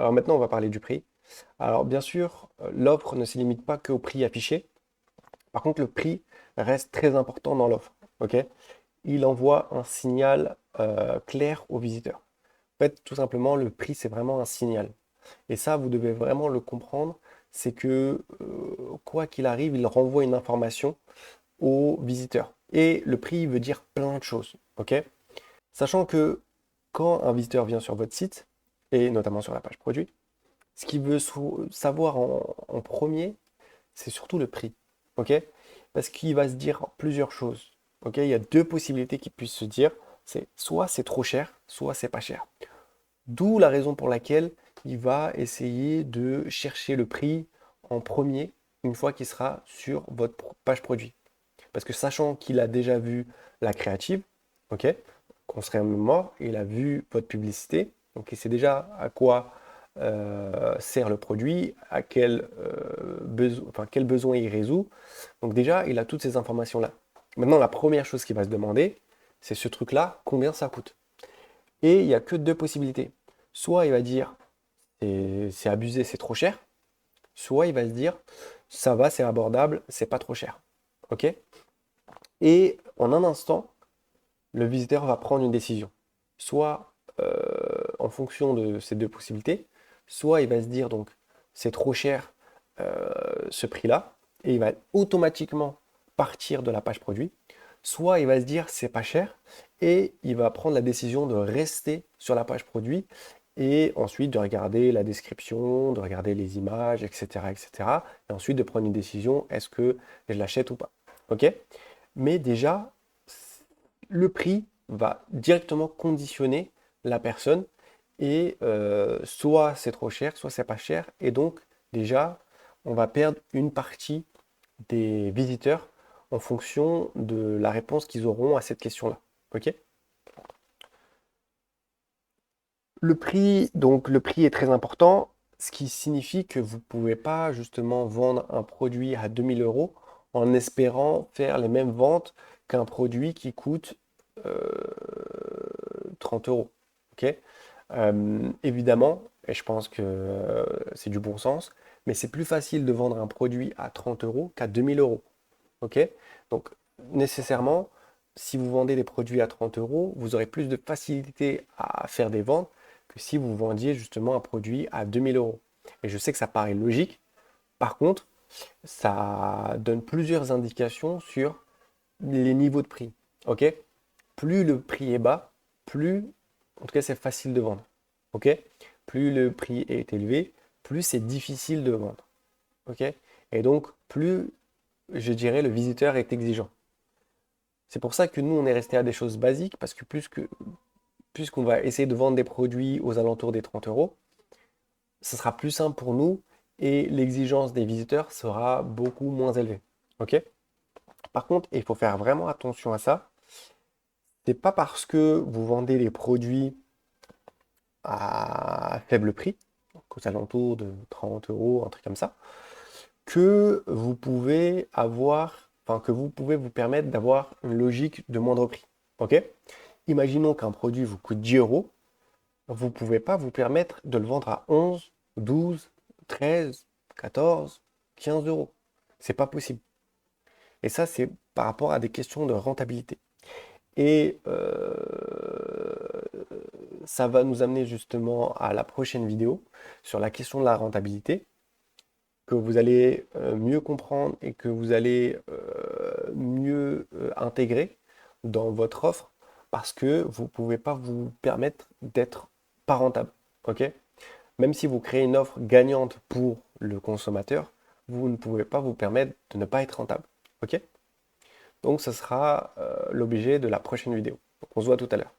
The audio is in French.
Alors maintenant, on va parler du prix. Alors bien sûr, l'offre ne se limite pas qu'au prix affiché. Par contre, le prix reste très important dans l'offre. Ok? Il envoie un signal clair aux visiteurs. En fait, tout simplement, le prix, c'est vraiment un signal. Et ça, vous devez vraiment le comprendre. C'est que quoi qu'il arrive, il renvoie une information aux visiteurs. Et le prix veut dire plein de choses. Ok? Sachant que quand un visiteur vient sur votre site, et notamment sur la page produit, ce qu'il veut savoir en premier, c'est surtout le prix. Ok? Parce qu'il va se dire plusieurs choses. Ok? Il y a deux possibilités qu'il puisse se dire. C'est soit c'est trop cher, soit c'est pas cher. D'où la raison pour laquelle il va essayer de chercher le prix en premier une fois qu'il sera sur votre page produit. Parce que sachant qu'il a déjà vu la créative, ok, qu'on serait mort, il a vu votre publicité, donc il sait déjà à quoi sert le produit, à quel besoin il résout. Donc déjà, il a toutes ces informations-là. Maintenant, la première chose qu'il va se demander, c'est ce truc-là, combien ça coûte? Et il n'y a que deux possibilités. Soit il va dire, c'est abusé, c'est trop cher, soit il va se dire, ça va, c'est abordable, c'est pas trop cher. Ok? Et en un instant, le visiteur va prendre une décision. Soit en fonction de ces deux possibilités, soit il va se dire donc c'est trop cher ce prix-là, et il va automatiquement partir de la page produit, soit il va se dire c'est pas cher, et il va prendre la décision de rester sur la page produit, et ensuite de regarder la description, de regarder les images, etc., etc., et ensuite de prendre une décision, est-ce que je l'achète ou pas. Ok? Mais déjà, le prix va directement conditionner la personne et soit c'est trop cher, soit c'est pas cher. Et donc, déjà, on va perdre une partie des visiteurs en fonction de la réponse qu'ils auront à cette question-là. Ok? Le prix, donc le prix est très important, ce qui signifie que vous ne pouvez pas justement vendre un produit à 2000 € en espérant faire les mêmes ventes qu'un produit qui coûte euh, 30 euros. Ok? Évidemment, et je pense que c'est du bon sens, mais c'est plus facile de vendre un produit à 30 euros qu'à 2000 €. Ok? Donc, nécessairement, si vous vendez des produits à 30 euros, vous aurez plus de facilité à faire des ventes que si vous vendiez justement un produit à 2000 €. Et je sais que ça paraît logique. Par contre, ça donne plusieurs indications sur les niveaux de prix. Ok? Plus le prix est bas, plus, en tout cas, c'est facile de vendre. Ok? Plus le prix est élevé, plus c'est difficile de vendre. Ok? Et donc, plus, je dirais, le visiteur est exigeant. C'est pour ça que nous, on est resté à des choses basiques, parce que puisqu'on va essayer de vendre des produits aux alentours des 30 euros, ce sera plus simple pour nous et l'exigence des visiteurs sera beaucoup moins élevée. Ok? Par contre, il faut faire vraiment attention à ça. C'est pas parce que vous vendez les produits à faible prix, donc aux alentours de 30 euros, un truc comme ça, que vous pouvez que vous pouvez vous permettre d'avoir une logique de moindre prix. Ok? Imaginons qu'un produit vous coûte 10 euros, vous ne pouvez pas vous permettre de le vendre à 11, 12, 13, 14, 15 euros. C'est pas possible. Et ça, c'est par rapport à des questions de rentabilité. Et ça va nous amener justement à la prochaine vidéo sur la question de la rentabilité, que vous allez mieux comprendre et que vous allez mieux intégrer dans votre offre parce que vous ne pouvez pas vous permettre d'être pas rentable. Ok? Même si vous créez une offre gagnante pour le consommateur, vous ne pouvez pas vous permettre de ne pas être rentable. Ok? Donc ce sera l'objet de la prochaine vidéo. Donc, on se voit tout à l'heure.